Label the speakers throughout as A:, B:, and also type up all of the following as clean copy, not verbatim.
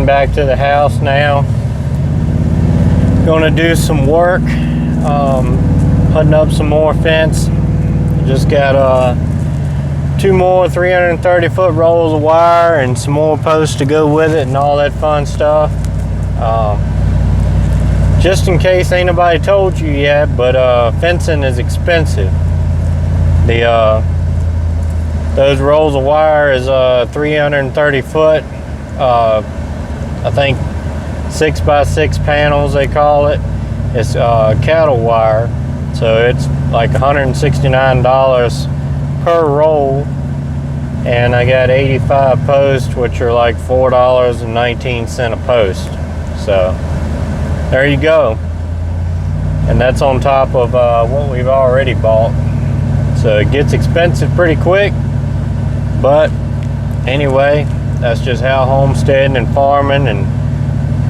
A: back to the house now. Gonna do some work, putting up some more fence. Just got 2 more 330-foot rolls of wire and some more posts to go with it and all that fun stuff. Just in case ain't nobody told you yet, but fencing is expensive. Those rolls of wire is 330 foot. I think 6x6 panels they call it. It's cattle wire, so it's like $169 per roll, and I got 85 posts, which are like $4.19 a post. So there you go, and that's on top of what we've already bought. So it gets expensive pretty quick, but anyway, that's just how homesteading and farming and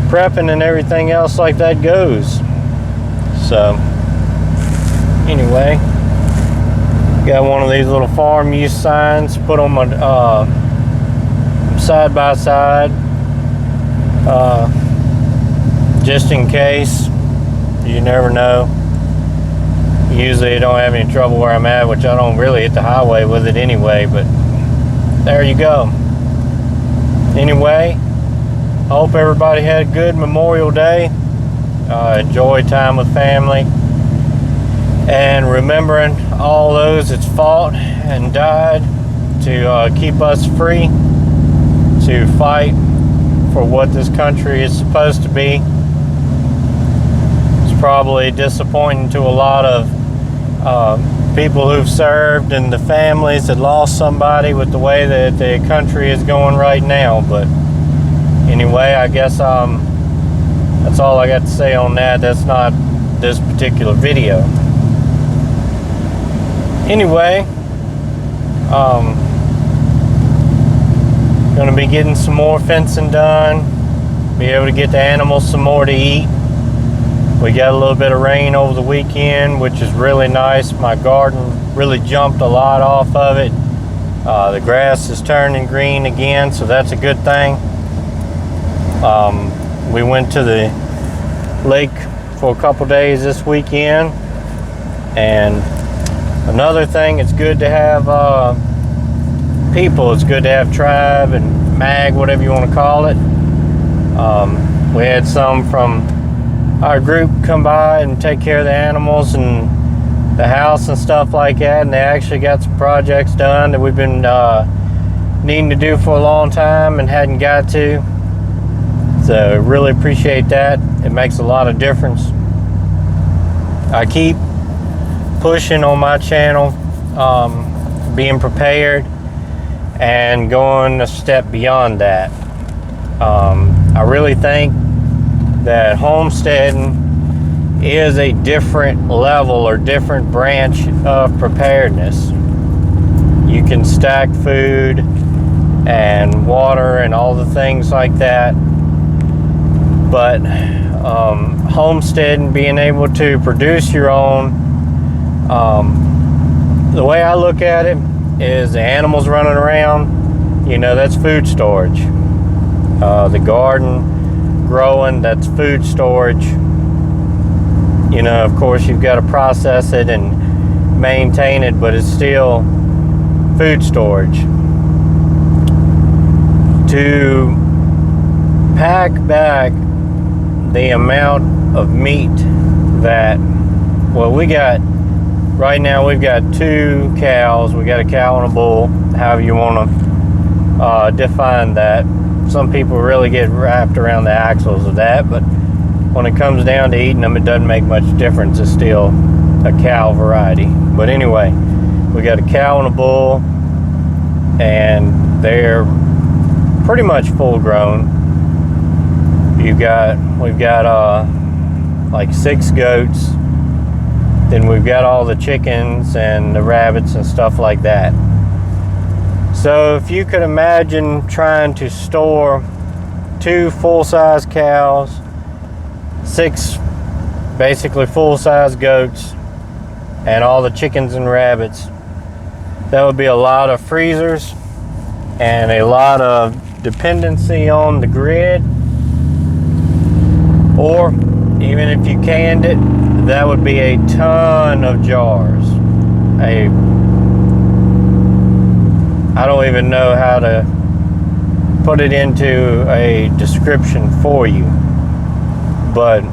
A: prepping and everything else like that goes. So anyway, got one of these little farm use signs, put on my side by side, just in case. You never know. Usually I don't have any trouble where I'm at, which I don't really hit the highway with it anyway, but there you go. Anyway, I hope everybody had a good Memorial Day. Enjoy time with family, and remembering all those that's fought and died to keep us free, to fight for what this country is supposed to be. It's probably disappointing to a lot of people who've served and the families that lost somebody with the way that the country is going right now. But anyway, I guess that's all I got to say on that. That's not this particular video. Anyway, gonna be getting some more fencing done, be able to get the animals some more to eat. We got a little bit of rain over the weekend, which is really nice. My garden really jumped a lot off of it. The grass is turning green again, so that's a good thing. We went to the lake for a couple days this weekend, and another thing, it's good to have people. It's good to have tribe and mag, whatever you want to call it. We had some from our group come by and take care of the animals and the house and stuff like that, and they actually got some projects done that we've been needing to do for a long time and hadn't got to. So really appreciate that. It makes a lot of difference. I keep pushing on my channel, being prepared and going a step beyond that. I really think that homesteading is a different level or different branch of preparedness. You can stack food and water and all the things like that, but homesteading, being able to produce your own, the way I look at it is the animals running around, that's food storage. The garden growing, that's food storage. Of course you've got to process it and maintain it, but it's still food storage. To pack back the amount of meat that, right now we've got 2 cows. We got a cow and a bull, however you want to define that. Some people really get wrapped around the axles of that, but when it comes down to eating them, it doesn't make much difference. It's still a cow variety. But anyway, we got a cow and a bull, and they're pretty much full grown. We've got like 6 goats. Then we've got all the chickens and the rabbits and stuff like that. So if you could imagine trying to store 2 full-size cows, 6 basically full-size goats, and all the chickens and rabbits, that would be a lot of freezers and a lot of dependency on the grid Or even if you canned it, that would be a ton of jars. I don't even know how to put it into a description for you. But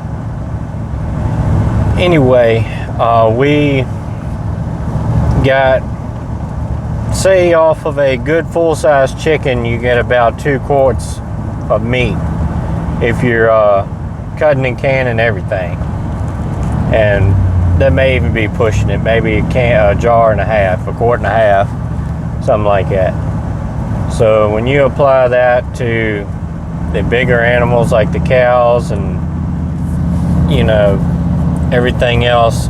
A: anyway, we got, say off of a good full-size chicken, you get about 2 quarts of meat if you're cutting and canning everything. And that may even be pushing it, maybe a jar and a half, a quart and a half, something like that. So when you apply that to the bigger animals like the cows and everything else,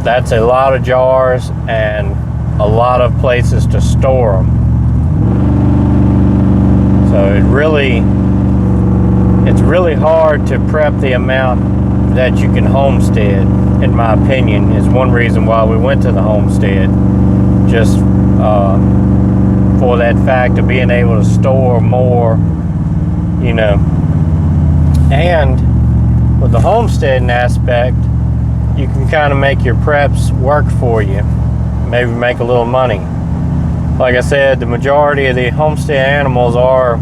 A: that's a lot of jars and a lot of places to store them. So it's really hard to prep the amount that you can homestead, in my opinion, is one reason why we went to the homestead. Just for that fact of being able to store more, And with the homesteading aspect, you can kind of make your preps work for you. Maybe make a little money. Like I said, the majority of the homestead animals are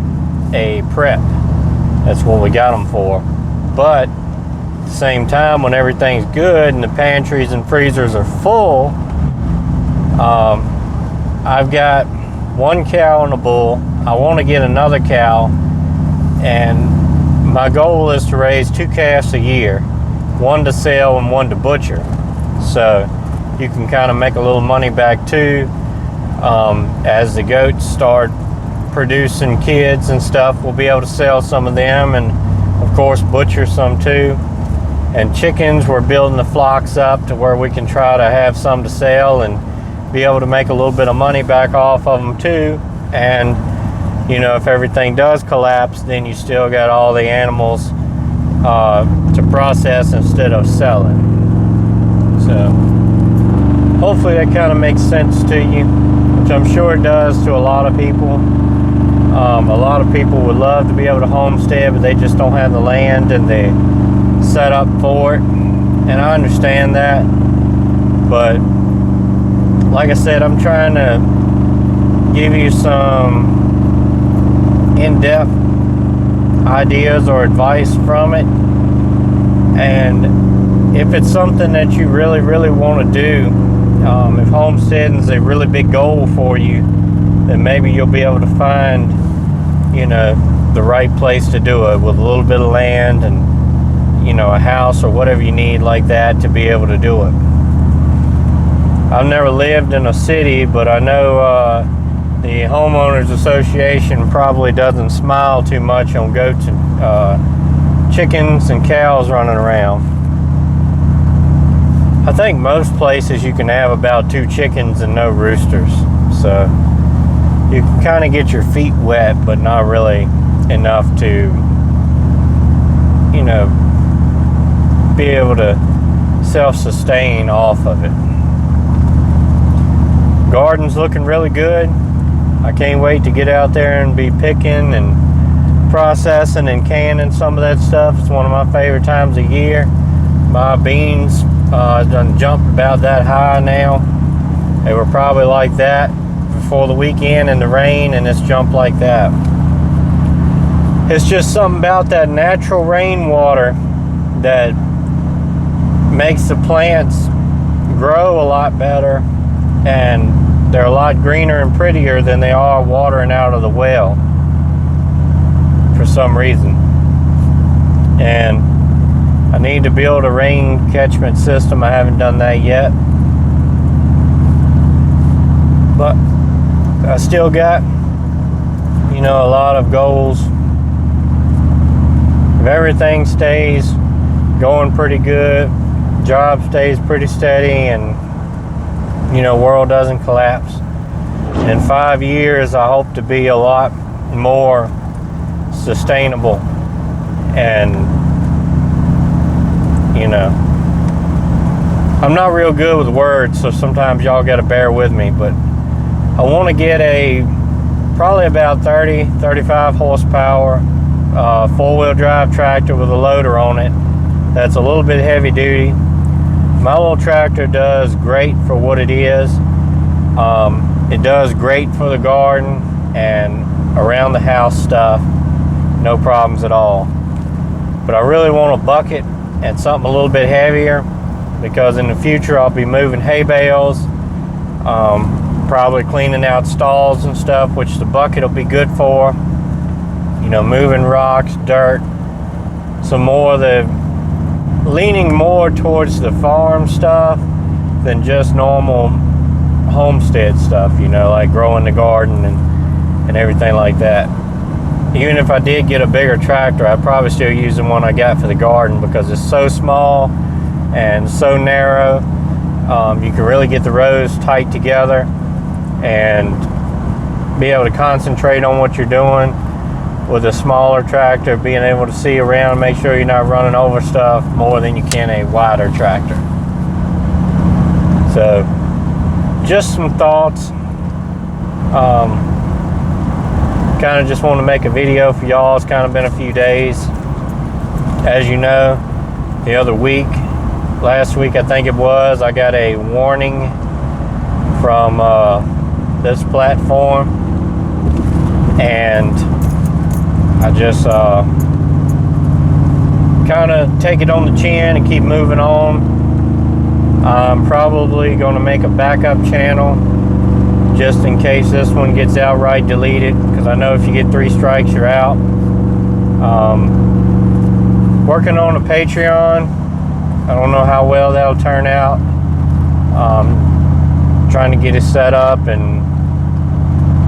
A: a prep. That's what we got them for. But at the same time, when everything's good and the pantries and freezers are full, I've got 1 cow and a bull. I want to get another cow, and my goal is to raise 2 calves a year, 1 to sell and 1 to butcher. So you can kind of make a little money back too. As the goats start producing kids and stuff, we'll be able to sell some of them, and of course butcher some too. And chickens, we're building the flocks up to where we can try to have some to sell and be able to make a little bit of money back off of them too. And if everything does collapse, then you still got all the animals to process instead of selling. So hopefully that kind of makes sense to you, which I'm sure it does to a lot of people. A lot of people would love to be able to homestead, but they just don't have the land and the setup for it. And I understand that. But like I said, I'm trying to give you some in-depth ideas or advice from it. And if it's something that you really, really want to do, if homesteading is a really big goal for you, then maybe you'll be able to find, the right place to do it with a little bit of land and, a house or whatever you need like that to be able to do it. I've never lived in a city, but I know the homeowners association probably doesn't smile too much on goats and chickens and cows running around. I think most places you can have about 2 chickens and no roosters, so you can kind of get your feet wet, but not really enough to be able to self-sustain off of it. Garden's looking really good. I can't wait to get out there and be picking and processing and canning some of that stuff. It's one of my favorite times of year. My beans done jumped about that high now. They were probably like that before the weekend and the rain, and it's jumped like that. It's just something about that natural rainwater that makes the plants grow a lot better, and they're a lot greener and prettier than they are watering out of the well for some reason. And I need to build a rain catchment system. I haven't done that yet, but I still got a lot of goals. If everything stays going pretty good, job stays pretty steady, and world doesn't collapse, in 5 years I hope to be a lot more sustainable. And I'm not real good with words, so sometimes y'all gotta bear with me, but I want to get probably about 35 horsepower four-wheel drive tractor with a loader on it that's a little bit heavy duty. My little tractor does great for what it is. It does great for the garden and around the house stuff, no problems at all. But I really want a bucket and something a little bit heavier, because in the future I'll be moving hay bales, probably cleaning out stalls and stuff, which the bucket will be good for. You know, moving rocks, dirt, some more of the, leaning more towards the farm stuff than just normal homestead stuff, you know, like growing the garden and everything like that. Even if I did get a bigger tractor, I'd probably still use the one I got for the garden, because it's so small and so narrow. You can really get the rows tight together and be able to concentrate on what you're doing. With a smaller tractor, being able to see around, make sure you're not running over stuff more than you can a wider tractor. So, just some thoughts. Kind of just want to make a video for y'all. It's kind of been a few days. As you know, the other week, last week I think it was, I got a warning from this platform, and I just kind of take it on the chin and keep moving on. I'm probably going to make a backup channel just in case this one gets outright deleted, because I know if you get 3 strikes, you're out. Working on a Patreon. I don't know how well that'll turn out. Trying to get it set up and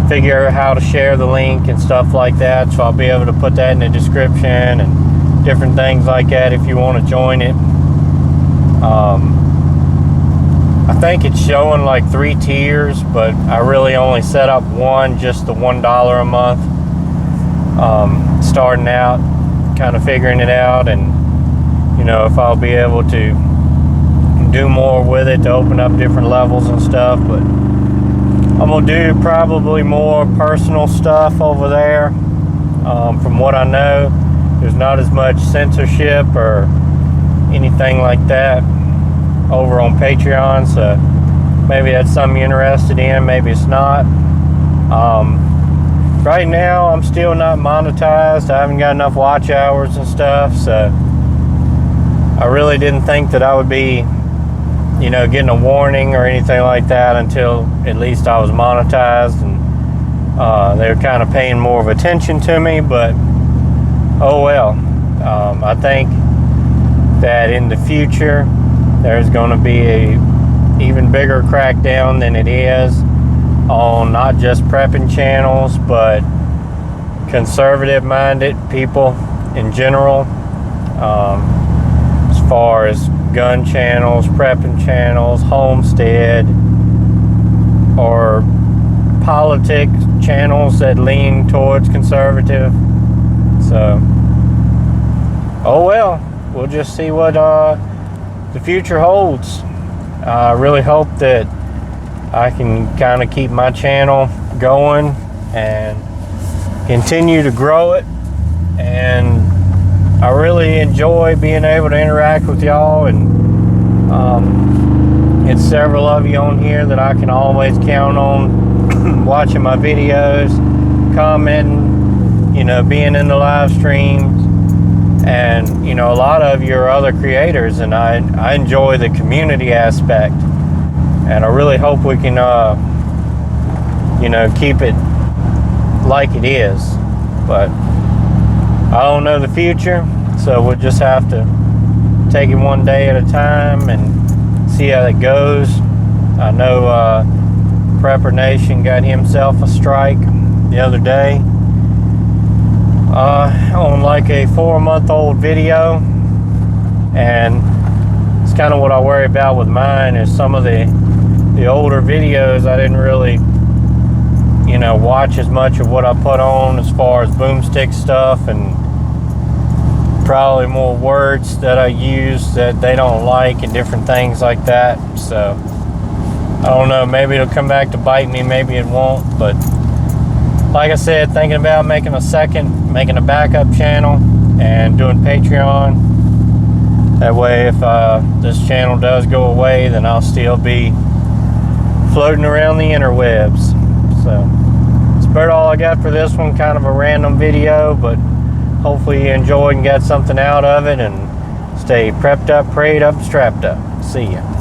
A: figure out how to share the link and stuff like that, so I'll be able to put that in the description and different things like that if you want to join it. I think it's showing like 3 tiers, but I really only set up one, just the $1 a month. Starting out, kind of figuring it out, and you know, if I'll be able to do more with it to open up different levels and stuff. But I'm gonna do probably more personal stuff over there. From what I know, there's not as much censorship or anything like that over on Patreon, so maybe that's something you're interested in, maybe it's not. Right now I'm still not monetized. I haven't got enough watch hours and stuff, so I really didn't think that I would be, you know, getting a warning or anything like that until at least I was monetized, and they were kind of paying more of attention to me. But oh well. I think that in the future there's going to be a even bigger crackdown than it is on not just prepping channels, but conservative minded people in general, as far as gun channels, prepping channels, homestead, or politics channels that lean towards conservative. So oh well, we'll just see what the future holds. I really hope that I can kind of keep my channel going and continue to grow it, and I really enjoy being able to interact with y'all, and it's several of you on here that I can always count on watching my videos, commenting, you know, being in the live streams. And you know, a lot of you are other creators, and I enjoy the community aspect, and I really hope we can you know, keep it like it is. But I don't know the future, so we'll just have to take it one day at a time and see how it goes. I know Prepper Nation got himself a strike the other day on like a 4-month-old video, and it's kind of what I worry about with mine. Is some of the older videos I didn't really, you know, watch as much of what I put on as far as boomstick stuff, and probably more words that I use that they don't like and different things like that. So I don't know, maybe it'll come back to bite me, maybe it won't, but like I said, thinking about making a backup channel and doing Patreon. That way, if this channel does go away, then I'll still be floating around the interwebs. So that's about all I got for this one. Kind of a random video, but hopefully you enjoyed and got something out of it. And stay prepped up, prayed up, strapped up. See ya.